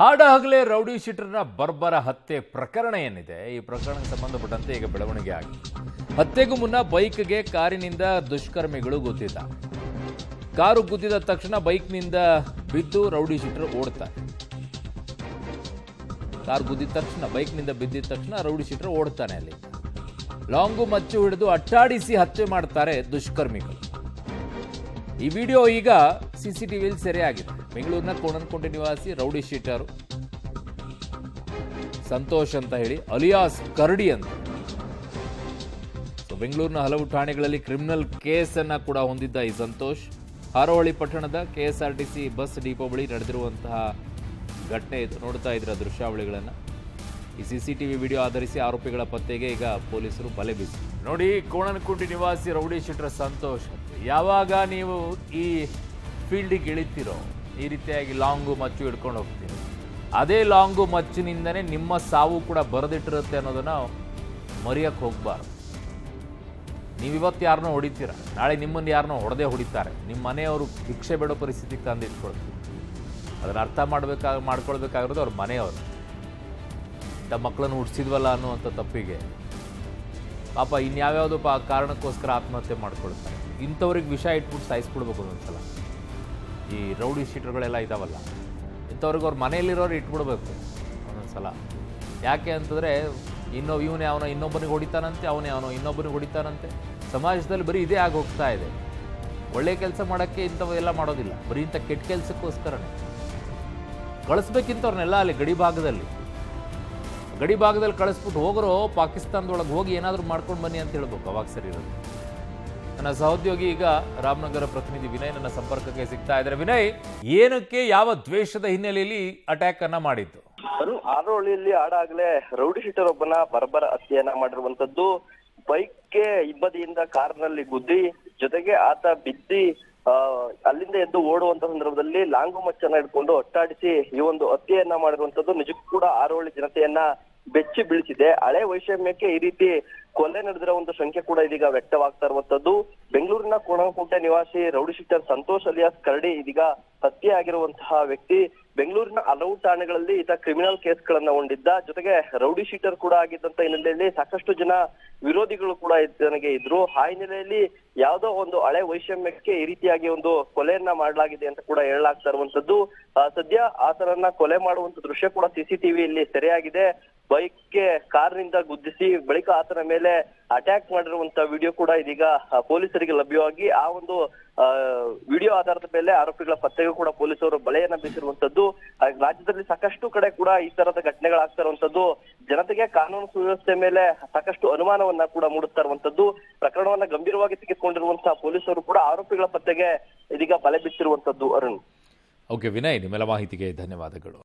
ಹಾಡಹಗಲೇ rowdy ಶೀಟರ್ನ ಬರ್ಬರ ಹತ್ಯೆ ಪ್ರಕರಣ ಏನಿದೆ, ಈ ಪ್ರಕರಣಕ್ಕೆ ಸಂಬಂಧಪಟ್ಟಂತೆ ಈಗ ಬೆಳವಣಿಗೆ ಆಗಿದೆ. ಹತ್ಯೆಗೂ ಮುನ್ನ ಬೈಕ್ಗೆ ಕಾರಿನಿಂದ ದುಷ್ಕರ್ಮಿಗಳು ಗುದ್ದಿದ್ದ. ಕಾರು ಗುದ್ದಿದ ತಕ್ಷಣ ಬೈಕ್ನಿಂದ ಬಿದ್ದು ರೌಡಿ ಶೀಟರ್ ಓಡ್ತಾರೆ. ಕಾರು ಗುದ್ದಿದ ತಕ್ಷಣ ಬೈಕ್ನಿಂದ ಬಿದ್ದಿದ ತಕ್ಷಣ ರೌಡಿ ಶೀಟರ್ ಓಡ್ತಾನೆ. ಅಲ್ಲಿ ಲಾಂಗು ಮಚ್ಚು ಹಿಡಿದು ಅಟ್ಟಾಡಿಸಿ ಹತ್ಯೆ ಮಾಡ್ತಾರೆ ದುಷ್ಕರ್ಮಿಗಳು. ಈ ವಿಡಿಯೋ ಈಗ ಸಿಸಿಟಿವಿಯಲ್ಲಿ ಸೆರೆಯಾಗಿದೆ. ಬೆಂಗಳೂರಿನ ಕೋಣನಕುಂಟೆ ನಿವಾಸಿ ರೌಡಿ ಶೀಟರ್ ಸಂತೋಷ್ ಅಂತ ಹೇಳಿ, ಅಲಿಯಾಸ್ ಕರಡಿ ಅಂತ. ಬೆಂಗಳೂರಿನ ಹಲವು ಠಾಣೆಗಳಲ್ಲಿ ಕ್ರಿಮಿನಲ್ ಕೇಸನ್ನು ಕೂಡ ಹೊಂದಿದ್ದ ಈ ಸಂತೋಷ್ ಹಾರೋಹಳ್ಳಿ ಪಟ್ಟಣದ ಕೆಎಸ್ಆರ್ಟಿಸಿ ಬಸ್ ಡಿಪೋ ಬಳಿ ನಡೆದಿರುವಂತಹ ಘಟನೆ ಇದು. ನೋಡ್ತಾ ಇದ್ರ ದೃಶ್ಯಾವಳಿಗಳನ್ನು. ಈ ಸಿಸಿಟಿವಿ ವಿಡಿಯೋ ಆಧರಿಸಿ ಆರೋಪಿಗಳ ಪತ್ತೆಗೆ ಈಗ ಪೊಲೀಸರು ಬಲೆ ಬೀಸಿ. ನೋಡಿ, ಕೋಣನಕುಂಟೆ ನಿವಾಸಿ ರೌಡಿ ಶೀಟರ್ ಸಂತೋಷ್. ಯಾವಾಗ ನೀವು ಈ ಫೀಲ್ಡಿಗೆ ಇಳಿತೀರೋ, ಈ ರೀತಿಯಾಗಿ ಲಾಂಗು ಮಚ್ಚು ಹಿಡ್ಕೊಂಡು ಹೋಗ್ತೀರಿ, ಅದೇ ಲಾಂಗು ಮಚ್ಚಿನಿಂದನೇ ನಿಮ್ಮ ಸಾವು ಕೂಡ ಬರೆದಿಟ್ಟಿರುತ್ತೆ ಅನ್ನೋದನ್ನ ಮರೆಯಕ್ಕೆ ಹೋಗ್ಬಾರ್ದು. ನೀವಿವತ್ತು ಯಾರನ್ನೋ ಹೊಡಿತೀರ, ನಾಳೆ ನಿಮ್ಮನ್ನು ಯಾರನ್ನೋ ಹೊಡೆದೇ ಹೊಡಿತಾರೆ. ನಿಮ್ಮ ಮನೆಯವರು ಭಿಕ್ಷೆ ಬೇಡೋ ಪರಿಸ್ಥಿತಿಗೆ ತಂದಿಟ್ಕೊಳ್ತೀವಿ. ಅದನ್ನು ಅರ್ಥ ಮಾಡ್ಕೊಳ್ಬೇಕಾಗಿರೋದು ಅವ್ರ ಮನೆಯವರು. ಇಂಥ ಮಕ್ಕಳನ್ನು ಹುಟ್ಟಿಸಿದ್ವಲ್ಲ ಅನ್ನುವಂಥ ತಪ್ಪಿಗೆ ಪಾಪ ಇನ್ಯಾವ್ಯಾವುದೋ ಕಾರಣಕ್ಕೋಸ್ಕರ ಆತ್ಮಹತ್ಯೆ ಮಾಡ್ಕೊಳ್ತಾರೆ. ಇಂಥವ್ರಿಗೆ ವಿಷ ಇಟ್ಬಿಟ್ಟು ಸಾಯಿಸ್ಬಿಡ್ಬೇಕು ಒಂದೊಂದ್ಸಲ. ಈ ರೌಡಿ ಶೀಟರ್ಗಳೆಲ್ಲ ಇದಾವಲ್ಲ, ಇಂಥವ್ರಿಗೆ ಅವ್ರ ಮನೆಯಲ್ಲಿರೋರು ಇಟ್ಬಿಡ್ಬೇಕು ಒಂದೊಂದ್ಸಲ. ಯಾಕೆ ಅಂತಂದರೆ ಇವನೇ ಅವನು ಇನ್ನೊಬ್ಬನಿಗೆ ಹೊಡಿತಾನಂತೆ, ಅವನೇ ಇನ್ನೊಬ್ಬನಿಗೆ ಹೊಡಿತಾನಂತೆ. ಸಮಾಜದಲ್ಲಿ ಬರೀ ಇದೇ ಆಗಿ ಹೋಗ್ತಾ ಇದೆ. ಒಳ್ಳೆ ಕೆಲಸ ಮಾಡೋಕ್ಕೆ ಇಂಥವೆಲ್ಲ ಮಾಡೋದಿಲ್ಲ, ಬರೀ ಇಂಥ ಕೆಟ್ಟ ಕೆಲಸಕ್ಕೋಸ್ಕರನೇ ಕಳಿಸ್ಬೇಕಿಂತವ್ರನ್ನೆಲ್ಲ ಅಲ್ಲಿ ಗಡಿ ಭಾಗದಲ್ಲಿ ಕಳಿಸ್ಬಿಟ್ಟು ಹೋಗರೋ ಪಾಕಿಸ್ತಾನದೊಳಗೆ ಹೋಗಿ ಏನಾದರೂ ಮಾಡ್ಕೊಂಡು ಬನ್ನಿ ಅಂತ ಹೇಳ್ಬೇಕು. ಅವಾಗ ಸರಿ ಇರೋದು. ನನ್ನ ಸಹೋದ್ಯೋಗಿ ಈಗ ರಾಮನಗರ ಪ್ರತಿನಿಧಿ ವಿನಯ್ ನನ್ನ ಸಂಪರ್ಕಕ್ಕೆ ಸಿಗ್ತಾ ಇದ್ದಾರೆ. ವಿನಯ್, ಏನಕ್ಕೆ, ಯಾವ ದ್ವೇಷದ ಹಿನ್ನೆಲೆಯಲ್ಲಿ ಅಟ್ಯಾಕ್ ಅನ್ನ ಮಾಡಿದ್ದು? ಹಾರೋಹಳ್ಳಿಯಲ್ಲಿ ಆಡಾಗಲೇ ರೌಡಿ ಶೀಟರ್ ಒಬ್ಬನ ಬರ್ಬರ ಹತ್ಯೆಯನ್ನ ಮಾಡಿರುವಂತದ್ದು. ಬೈಕ್ಗೆ ಹಿಂಬದಿಯಿಂದ ಕಾರ್ನಲ್ಲಿ ಗುದ್ದಿ, ಜೊತೆಗೆ ಆತ ಬಿದ್ದಿ ಅಲ್ಲಿಂದ ಎದ್ದು ಓಡುವಂತ ಸಂದರ್ಭದಲ್ಲಿ ಲಾಂಗು ಮಚ್ಚನ್ನ ಹಿಡ್ಕೊಂಡು ಅಟ್ಟಾಡಿಸಿ ಈ ಒಂದು ಹತ್ಯೆಯನ್ನ ಮಾಡಿರುವಂತದ್ದು ನಿಜಕ್ಕೂ ಕೂಡ ಹಾರೋಹಳ್ಳಿ ಜನತೆಯನ್ನ ಬೆಚ್ಚಿ ಬೀಳಿಸಿದೆ. ಹಳೆ ವೈಷಮ್ಯಕ್ಕೆ ಈ ರೀತಿ ಕೊಲೆ ನಡೆದಿರೋ ಒಂದು ಸಂಖ್ಯೆ ಕೂಡ ಇದೀಗ ವ್ಯಕ್ತವಾಗ್ತಾ ಇರುವಂತದ್ದು. ಬೆಂಗಳೂರಿನ ಕೋಣನಕುಂಟೆ ನಿವಾಸಿ ರೌಡಿ ಶೀಟರ್ ಸಂತೋಷ್ ಅಲಿಯಾಸ್ ಕರಡಿ ಇದೀಗ ಹತ್ಯೆ ಆಗಿರುವಂತಹ ವ್ಯಕ್ತಿ. ಬೆಂಗಳೂರಿನ ಹಲವು ಠಾಣೆಗಳಲ್ಲಿ ಈತ ಕ್ರಿಮಿನಲ್ ಕೇಸ್ಗಳನ್ನ ಹೊಂದಿದ್ದ. ಜೊತೆಗೆ ರೌಡಿ ಶೀಟರ್ ಕೂಡ ಆಗಿದ್ದಂತ ಹಿನ್ನೆಲೆಯಲ್ಲಿ ಸಾಕಷ್ಟು ಜನ ವಿರೋಧಿಗಳು ಕೂಡ ನನಗೆ ಇದ್ರು. ಆ ಹಿನ್ನೆಲೆಯಲ್ಲಿ ಯಾವುದೋ ಒಂದು ಹಳೆ ವೈಷಮ್ಯಕ್ಕೆ ಈ ರೀತಿಯಾಗಿ ಒಂದು ಕೊಲೆಯನ್ನ ಮಾಡಲಾಗಿದೆ ಅಂತ ಕೂಡ ಹೇಳಲಾಗ್ತಾ ಇರುವಂತದ್ದು. ಸದ್ಯ ಆತನನ್ನ ಕೊಲೆ ಮಾಡುವಂತ ದೃಶ್ಯ ಕೂಡ ಸಿಸಿಟಿವಿಯಲ್ಲಿ ಸೆರೆಯಾಗಿದೆ. ಬೈಕ್ಗೆ ಕಾರ್ನಿಂದ ಗುದ್ದಿಸಿ ಬಳಿಕ ಆತನ ಮೇಲೆ ಅಟ್ಯಾಕ್ ಮಾಡಿರುವಂತ ವಿಡಿಯೋ ಕೂಡ ಇದೀಗ ಪೊಲೀಸರಿಗೆ ಲಭ್ಯವಾಗಿ ಆ ಒಂದು ವಿಡಿಯೋ ಆಧಾರದ ಮೇಲೆ ಆರೋಪಿಗಳ ಪತ್ತೆಗೂ ಕೂಡ ಪೊಲೀಸರು ಬಲೆಯನ್ನ ಬೀಸಿರುವಂತದ್ದು. ರಾಜ್ಯದಲ್ಲಿ ಸಾಕಷ್ಟು ಕಡೆ ಕೂಡ ಈ ತರದ ಘಟನೆಗಳಾಗ್ತಾ ಇರುವಂತದ್ದು ಜನತೆಗೆ ಕಾನೂನು ಸುವ್ಯವಸ್ಥೆ ಮೇಲೆ ಸಾಕಷ್ಟು ಅನುಮಾನವನ್ನ ಕೂಡ ಮೂಡಿಸ್ತಾ ಇರುವಂತದ್ದು. ಪ್ರಕರಣವನ್ನ ಗಂಭೀರವಾಗಿ ತೆಗೆದುಕೊಂಡಿರುವಂತಹ ಪೊಲೀಸರು ಕೂಡ ಆರೋಪಿಗಳ ಪತ್ತೆಗೆ ಇದೀಗ ಬಲೆ ಬೀಸಿರುವಂತದ್ದು. ಅರುಣ್. ಓಕೆ ವಿನಯ್, ನಿಮ್ಮೆಲ್ಲ ಮಾಹಿತಿಗೆ ಧನ್ಯವಾದಗಳು.